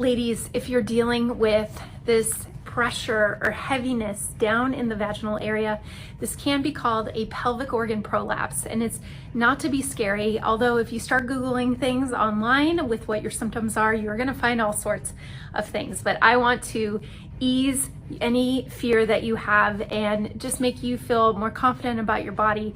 Ladies, if you're dealing with this pressure or heaviness down in the vaginal area, this can be called a pelvic organ prolapse, and it's not to be scary. Although if you start Googling things online with what your symptoms are, you're going to find all sorts of things. But I want to ease any fear that you have and just make you feel more confident about your body.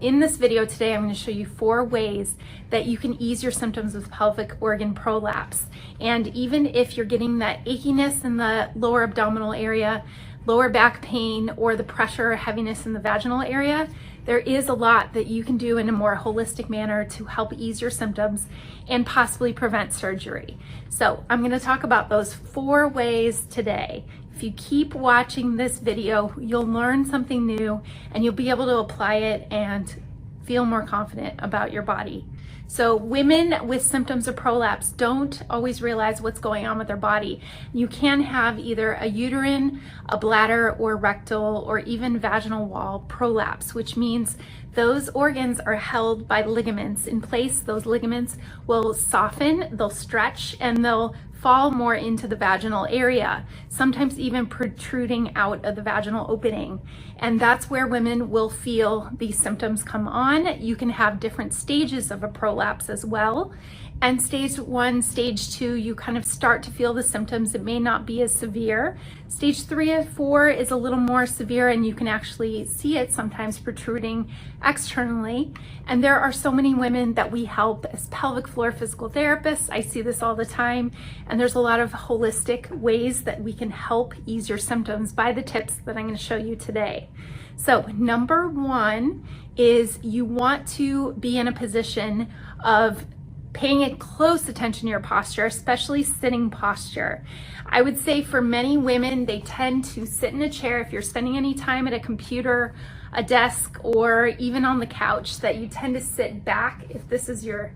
In this video today, I'm going to show you 4 ways that you can ease your symptoms with pelvic organ prolapse. And even if you're getting that achiness in the lower abdominal area, lower back pain, or the pressure or heaviness in the vaginal area, there is a lot that you can do in a more holistic manner to help ease your symptoms and possibly prevent surgery. So I'm going to talk about those 4 ways today. If you keep watching this video, you'll learn something new and you'll be able to apply it and feel more confident about your body. So women with symptoms of prolapse don't always realize what's going on with their body. You can have either a uterine, a bladder, or rectal, or even vaginal wall prolapse, which means those organs are held by ligaments in place. Those ligaments will soften, they'll stretch, and they'll fall more into the vaginal area, sometimes even protruding out of the vaginal opening. And that's where women will feel these symptoms come on. You can have different stages of a prolapse as well. And stage 1, stage 2, you kind of start to feel the symptoms. It may not be as severe. Stage 3 and 4 is a little more severe, and you can actually see it sometimes protruding externally. And there are so many women that we help as pelvic floor physical therapists. I see this all the time. And there's a lot of holistic ways that we can help ease your symptoms by the tips that I'm going to show you today. So number 1 is you want to be in a position of paying close attention to your posture, especially sitting posture. I would say for many women, they tend to sit in a chair. If you're spending any time at a computer, a desk, or even on the couch, that you tend to sit back. If this is your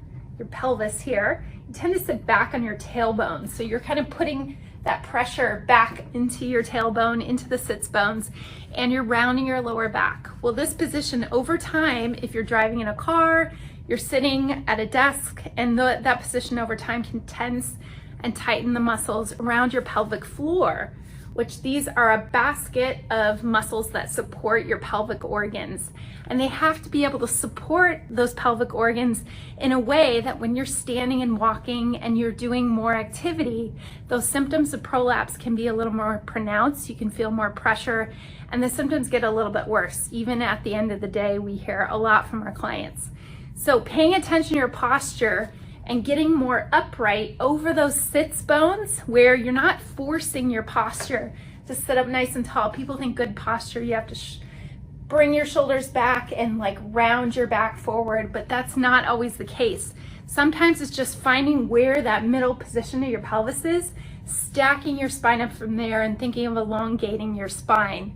pelvis here, you tend to sit back on your tailbone. So you're kind of putting that pressure back into your tailbone, into the sits bones, and you're rounding your lower back. Well, this position over time, if you're driving in a car, you're sitting at a desk, and that position over time can tense and tighten the muscles around your pelvic floor, which these are a basket of muscles that support your pelvic organs. And they have to be able to support those pelvic organs in a way that when you're standing and walking and you're doing more activity, those symptoms of prolapse can be a little more pronounced. You can feel more pressure, and the symptoms get a little bit worse. Even at the end of the day, we hear a lot from our clients. So paying attention to your posture and getting more upright over those sits bones where you're not forcing your posture to sit up nice and tall. People think good posture, you have to bring your shoulders back and like round your back forward, but that's not always the case. Sometimes it's just finding where that middle position of your pelvis is, stacking your spine up from there and thinking of elongating your spine.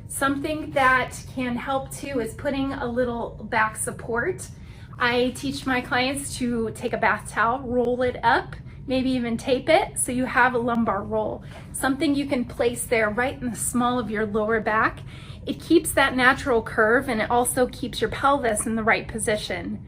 Something that can help too is putting a little back support. I teach my clients to take a bath towel, roll it up, maybe even tape it so you have a lumbar roll. Something you can place there right in the small of your lower back. It keeps that natural curve, and it also keeps your pelvis in the right position.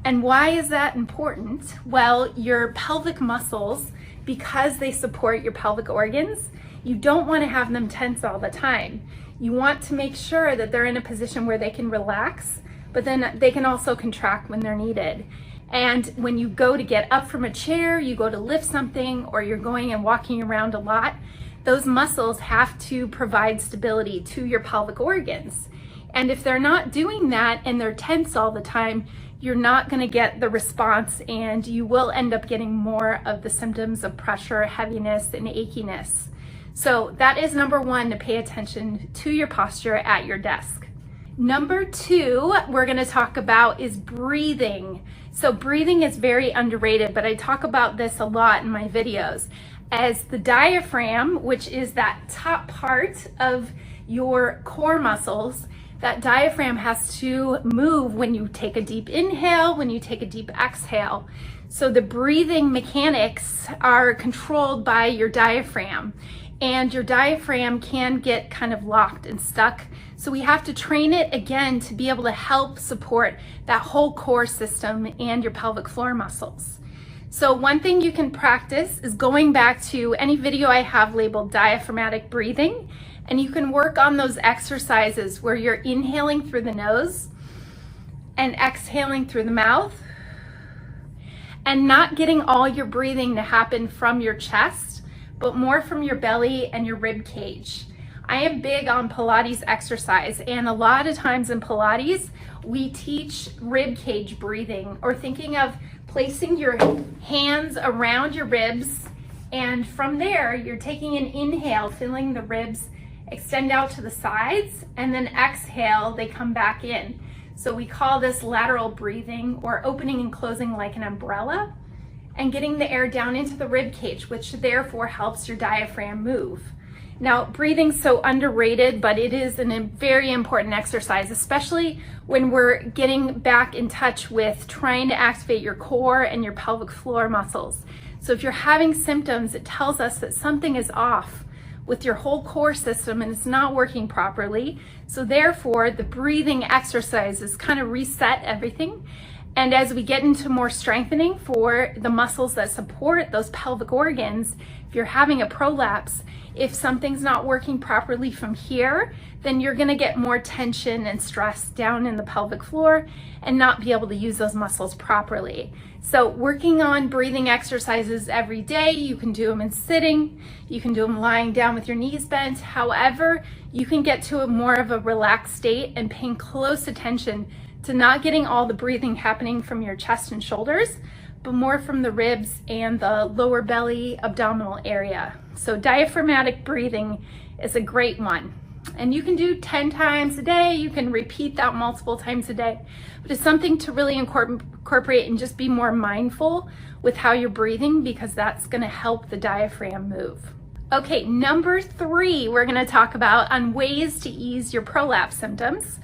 And why is that important? Well, your pelvic muscles, because they support your pelvic organs, you don't want to have them tense all the time. You want to make sure that they're in a position where they can relax, but then they can also contract when they're needed. And when you go to get up from a chair, you go to lift something, or you're going and walking around a lot, those muscles have to provide stability to your pelvic organs. And if they're not doing that and they're tense all the time, you're not going to get the response, and you will end up getting more of the symptoms of pressure, heaviness, and achiness. So that is number 1, to pay attention to your posture at your desk. Number 2 we're going to talk about is breathing. So breathing is very underrated, but I talk about this a lot in my videos. As the diaphragm, which is that top part of your core muscles, that diaphragm has to move when you take a deep inhale, when you take a deep exhale. So the breathing mechanics are controlled by your diaphragm, and your diaphragm can get kind of locked and stuck. So we have to train it again to be able to help support that whole core system and your pelvic floor muscles. So one thing you can practice is going back to any video I have labeled diaphragmatic breathing, and you can work on those exercises where you're inhaling through the nose and exhaling through the mouth, and not getting all your breathing to happen from your chest, but more from your belly and your rib cage. I am big on Pilates exercise, and a lot of times in Pilates, we teach rib cage breathing, or thinking of placing your hands around your ribs, and from there, you're taking an inhale, feeling the ribs extend out to the sides, and then exhale, they come back in. So we call this lateral breathing, or opening and closing like an umbrella, and getting the air down into the rib cage, which therefore helps your diaphragm move. Now, breathing's so underrated, but it is a very important exercise, especially when we're getting back in touch with trying to activate your core and your pelvic floor muscles. So if you're having symptoms, it tells us that something is off with your whole core system and it's not working properly. So therefore, the breathing exercises kind of reset everything. And as we get into more strengthening for the muscles that support those pelvic organs, if you're having a prolapse, if something's not working properly from here, then you're gonna get more tension and stress down in the pelvic floor and not be able to use those muscles properly. So working on breathing exercises every day, you can do them in sitting, you can do them lying down with your knees bent. However, you can get to a more of a relaxed state and paying close attention to not getting all the breathing happening from your chest and shoulders, but more from the ribs and the lower belly abdominal area. So diaphragmatic breathing is a great one. And you can do 10 times a day, you can repeat that multiple times a day, but it's something to really incorporate and just be more mindful with how you're breathing, because that's gonna help the diaphragm move. Okay, number 3 we're gonna talk about on ways to ease your prolapse symptoms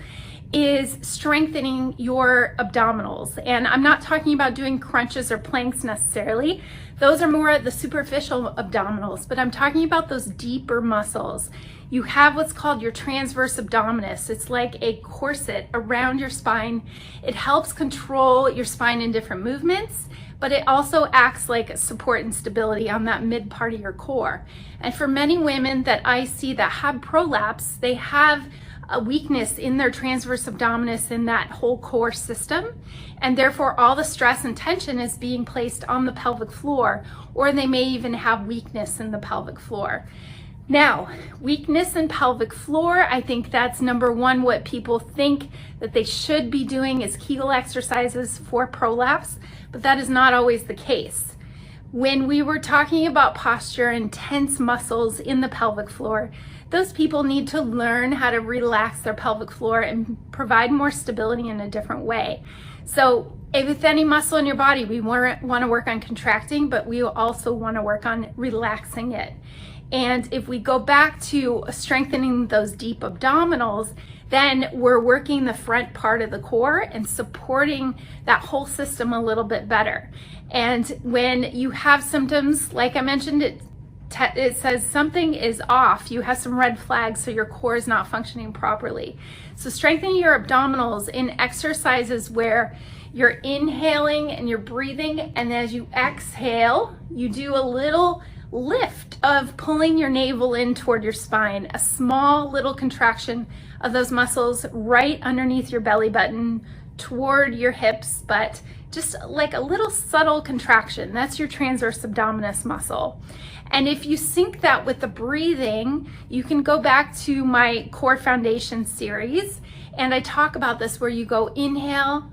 is strengthening your abdominals. And I'm not talking about doing crunches or planks necessarily. Those are more the superficial abdominals, but I'm talking about those deeper muscles. You have what's called your transverse abdominis. It's like a corset around your spine. It helps control your spine in different movements, but it also acts like a support and stability on that mid part of your core. And for many women that I see that have prolapse, they have a weakness in their transverse abdominis, in that whole core system, and therefore all the stress and tension is being placed on the pelvic floor, or they may even have weakness in the pelvic floor. Now, weakness in pelvic floor, I think that's number 1, what people think that they should be doing is Kegel exercises for prolapse, but that is not always the case. When we were talking about posture and tense muscles in the pelvic floor, those people need to learn how to relax their pelvic floor and provide more stability in a different way. So with any muscle in your body, we want to work on contracting, but we also want to work on relaxing it. And if we go back to strengthening those deep abdominals, then we're working the front part of the core and supporting that whole system a little bit better. And when you have symptoms, like I mentioned, it says something is off, you have some red flags, so your core is not functioning properly. So strengthening your abdominals in exercises where you're inhaling and you're breathing, and as you exhale, you do a little lift of pulling your navel in toward your spine, a small little contraction of those muscles right underneath your belly button toward your hips, but just like a little subtle contraction. That's your transverse abdominis muscle. And if you sync that with the breathing, you can go back to my core foundation series, and I talk about this where you go inhale,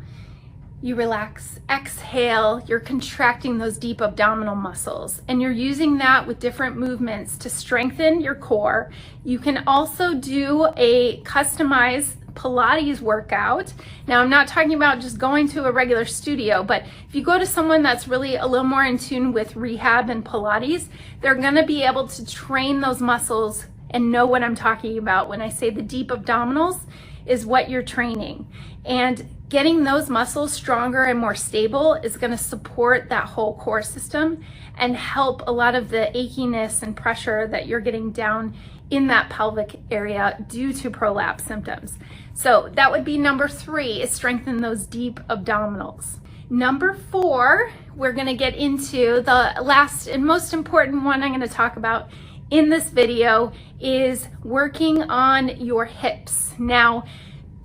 you relax, exhale, you're contracting those deep abdominal muscles, and you're using that with different movements to strengthen your core. You can also do a customized Pilates workout. Now, I'm not talking about just going to a regular studio, but if you go to someone that's really a little more in tune with rehab and Pilates, they're gonna be able to train those muscles and know what I'm talking about when I say the deep abdominals is what you're training. And getting those muscles stronger and more stable is going to support that whole core system and help a lot of the achiness and pressure that you're getting down in that pelvic area due to prolapse symptoms. So that would be number 3, is strengthen those deep abdominals. Number 4, we're gonna get into the last and most important one I'm gonna talk about in this video is working on your hips. Now,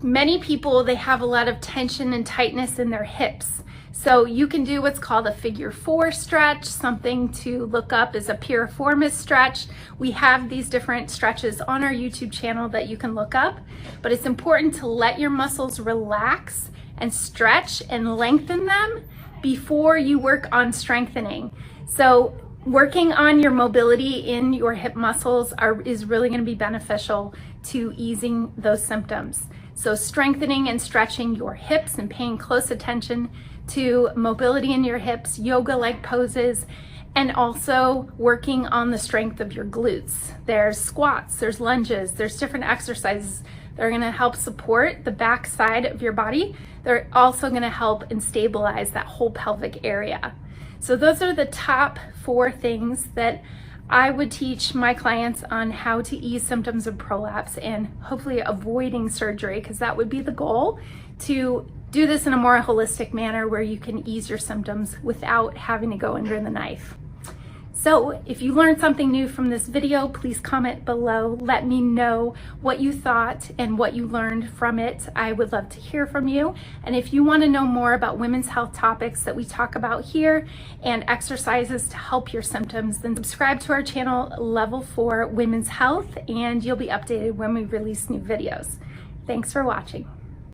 many people, they have a lot of tension and tightness in their hips. So you can do what's called a figure 4 stretch. Something to look up is a piriformis stretch. We have these different stretches on our YouTube channel that you can look up, but it's important to let your muscles relax and stretch and lengthen them before you work on strengthening. So working on your mobility in your hip muscles is really going to be beneficial to easing those symptoms. So strengthening and stretching your hips and paying close attention to mobility in your hips, yoga-like poses, and also working on the strength of your glutes. There's squats, there's lunges, there's different exercises that are going to help support the back side of your body. They're also going to help and stabilize that whole pelvic area. So those are the top 4 things that I would teach my clients on how to ease symptoms of prolapse and hopefully avoiding surgery, because that would be the goal, to do this in a more holistic manner where you can ease your symptoms without having to go under the knife. So if you learned something new from this video, please comment below. Let me know what you thought and what you learned from it. I would love to hear from you. And if you want to know more about women's health topics that we talk about here and exercises to help your symptoms, then subscribe to our channel, Level 4 Women's Health, and you'll be updated when we release new videos. Thanks for watching.